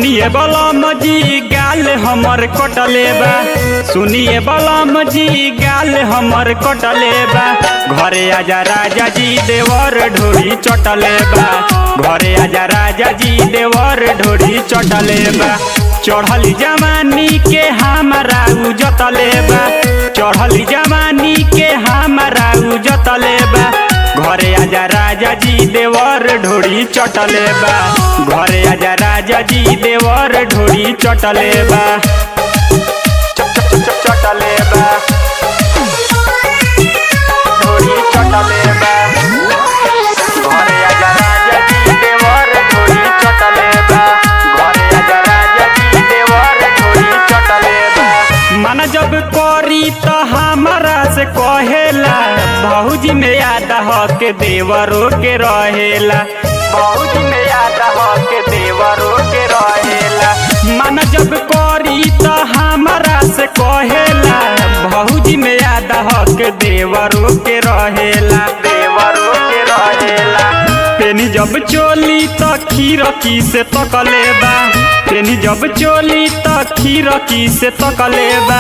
सुनिए बलम जी गाल हमर कटले बा, सुनिए बलम जी गाल हमर कटले बा। घरे आजा राजा जी देवर ढोरी चटले बा, घरे आजा राजा जी देवर ढोरी चटले बा। चढ़ली जवानी के हमारा उजतले बा, चढ़ली जवानी के हमारा उजतले बा। घरे आजा राजा जी देवर ढोरी चटले बा, घरे आजा राजा जी देवर ढोरी चटले बा, चटले बा, ढोरी चटले बा। घरे आजा राजा जी देवर ढोरी चटले बा, घरे आजा राजा जी देवर ढोरी चटले बा। मन जब करी तो हमारा से कहेला भौजी में याद हक देवरों के रहेला, भौजी में याद हक देवरों के रहेला। मन जब करी तो हमारा से कहेला भौजी में याद हक देवरों के रहेला, देवरों के रहेला। पेनी जब चोली तो खीरकी से तकले बा, पेनी जब चोली तो खीरकी से तकले बा।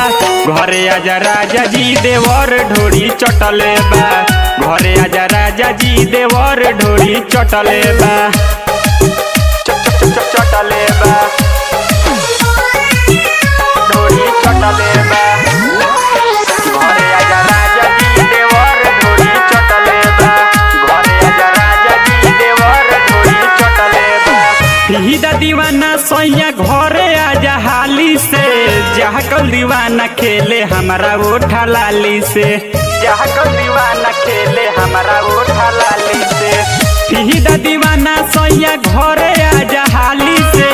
घरे आजा राजा जी देवर ढोरी चटले बा, घरे आजा राजा जी देवर ढोरी चटले बा, चटले बा, ढोरी चटले बा। घरे आजा राजा जी देवर ढोरी चटले बा, घरे आजा राजा जी देवर ढोरी चटले बा। हिदा दीवाना सैया घरे आजा हाली से, जहकल दीवाना खेले हमारा ओठा लाली से, जहकल दीवाना खेले हमारा ओठा लाली से। हिदा दीवाना सैया घरे आजा हाली से,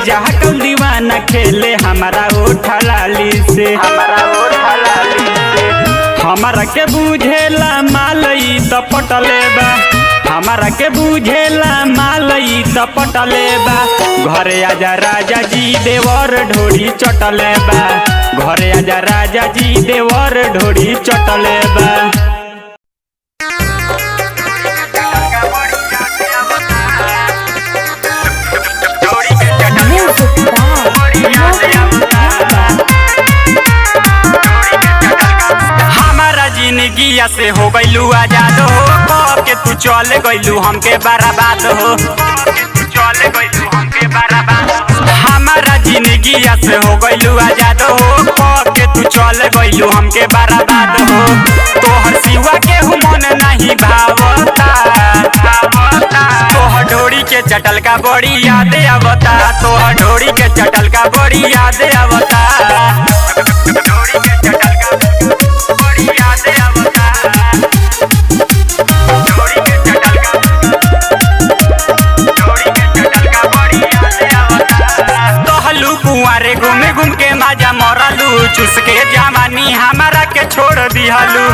जहकल दीवाना खेले हमारा ओठा लाली से, हमारा ओठा लाली से। हमारा के बुझेला मालई तो पटले बा, हमारा के बुझेला मालई तो पटले बा। घरे आजा राजा जी देवर ढोरी चटले बा, घरे आजा राजा जी देवर ढोरी चटले बा। हमारा जिंदगिया से हो गइलू आजाद हो, कब के तू चल गइलू हमके बर्बाद हो, चल गइलू हमके बर्बाद हो। हमारा जिंदगिया से हो गइलू आजाद हो, कब के तू चल गइलू हमके बर्बाद हो। तोहर सिवा के मन नहीं भावता, तोहर ढोरी के चटल का बड़ी याद आवता, तोहर ढोरी के चटल का बड़ी याद आवता, ढोरी के चटल का बड़ी याद आवता, ढोरी के चटल का, ढोरी के चटल का बड़ी याद आवता। तोहलू कुंवारे घूमे घूम के माजा मरलू, चुस के जवानी हमारा के छोड़ दिहलू,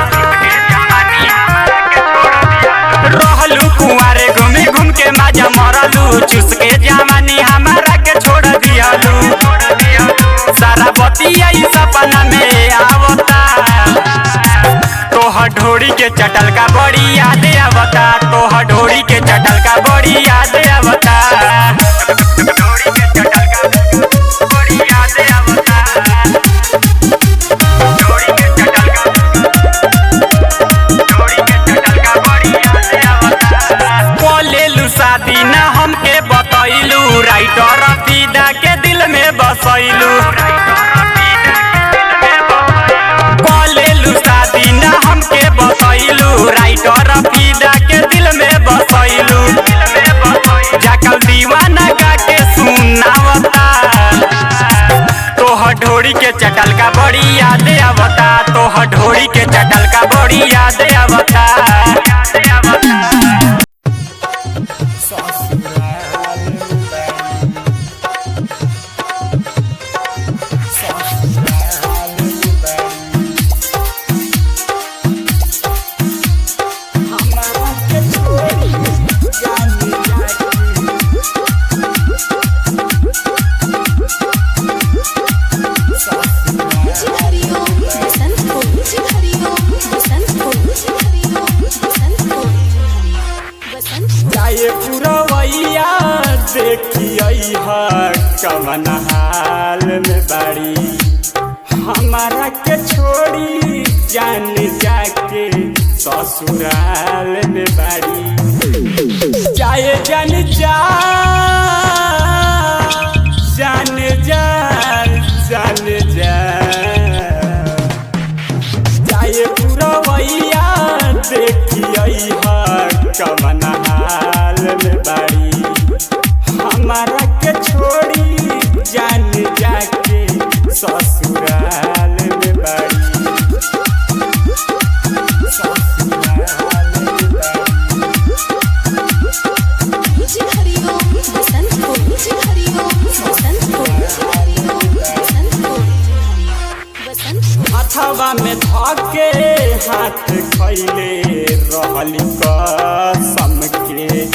रहलू कुंवारे घूमे घूम के माजा मरलू, चुस के जवानी हमारा के छोड़ दिहलू। सारा बतिया सपना में आवता, तोहर ढोरी के चटल का बड़ी याद आवता, तोहर ढोरी के चटल का बड़ी याद आवता, ढोरी के चटल का बड़ी याद आवता, ढोरी के चटल का, ढोरी के चटल का बड़ी याद आवता। बोलेलू शादी ना हमके बतैलू, राइटर फिदा के दिल में बसैलू, बोलेलू शादी ना हमके बतैलू, राइटर फिदा के दिल में बसैलू। जाकल दीवाना का के सुनावता, तोहर ढोरी के चटल का बड़ी याद आवता, तोहर ढोरी के चटल का बड़ी याद आवता। हरिओम बसंत को हरिओम बसंत को हरिओम कवन हाल में बाड़ी हमारा के छोड़ी जान जाके ससुराल में बाड़ी जाए जान जा जान जा जान जा जाए पूरा वैया देखिए कवन हाल में बाड़ी हमारा के छोड़ी जान जाके ससुराल में बाड़ी हथवा में धके हाथ खैले रहली कसम के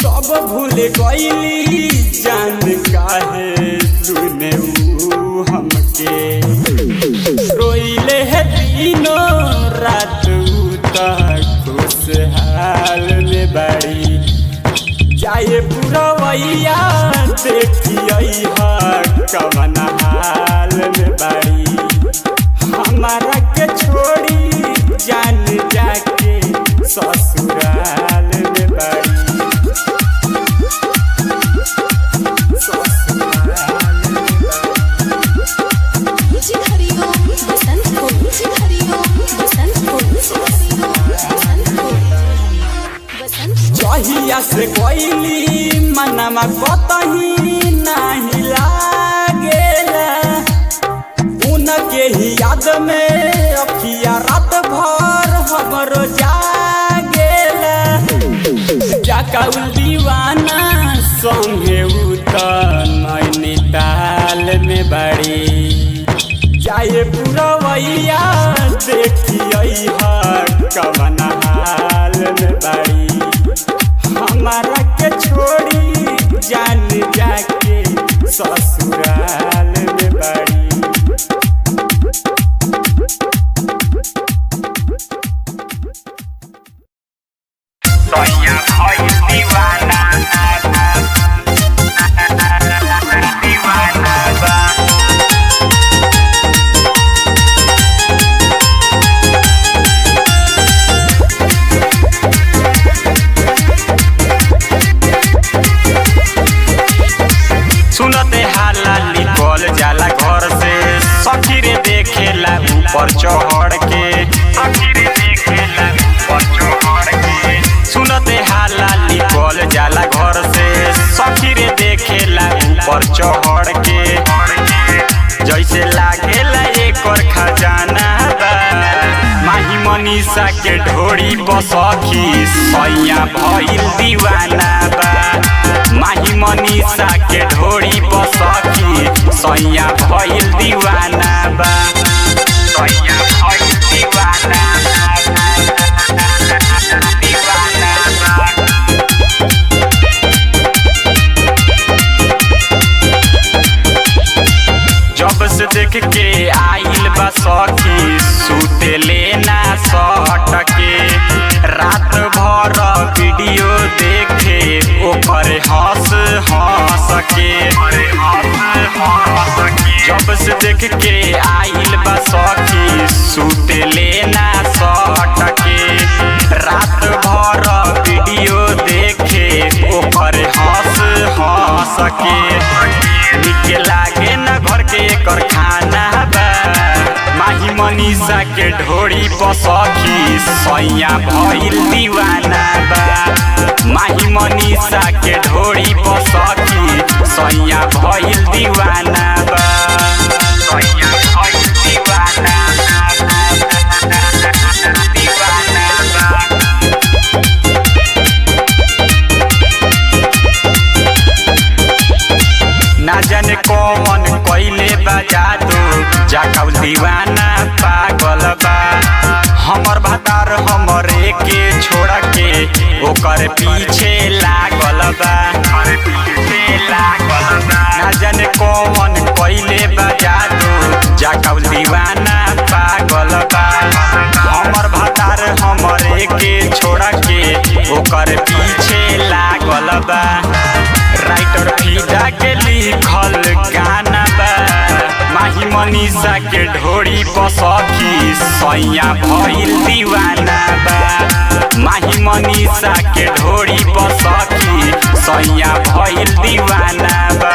तब भूल गईली जान काहे तूने हमके रोइले है दिनों रात खुशहाल में बाड़ी जाए पूरा वैया देखिए कवन हाल में बाड़ी हमारा के छोड़ी जान जाके ससुराल में बाड़ी जहिया से कोइली मनवा कतही नाही लागेला उनके ही याद में अखिया रात भर हमरो जागेला जाकाउल दीवाना संगे नैनीताल में बाड़ी जाए पूरा वैया देखिए कवन हाल में बाड़ी हमारा के छोड़ी जान जाके ससुराल में बाड़ी सुनते हाला निकल जाला घर से सखी रे देखेला ऊपर चढ़ के सुनते हाला निकल जाला घर से सखी रे देखेला ऊपर चढ़ के जैसे लागेला एकर खजाना बा माही मनीषा के ढोरी बसखी सैया भइल दीवाना बा माही मनीषा के ढोरी बसखी सैया भइल दीवाना बा सैया भइल दीवाना जब से देख के आइल बा सखी सुते लेना सटके रात भर वीडियो देखे ओकर हंस के जब से देख के आइल बा सखी सुते लेना सटके रात भर वीडियो देखे ओकर हंस के निके लागे न घर के एकर खाना बा माही मनीषा के ढोरी बसखी सैया भइल दीवाना बा माही मनीषा के ढोरी बसखी सैया भइल दीवाना बा सैया भइल दीवाना ना जाने कौन कइले बा जादू जाकाउल दीवाना पागल बा हमर भातार हमरे के छोड़ के ओकर पीछे लागल बा ना जाने कौन कइले बा जादू जाकाउल दीवाना पागल बा हमर भातार हमरे के छोड़ के ओकर पीछे लागल बा राइटर फिदा के लिखल मनीषा के ढोरी बसखी सैया भइल दीवाना बा। माही मनीषा के ढोरी बसखी सैया भइल दीवाना बा।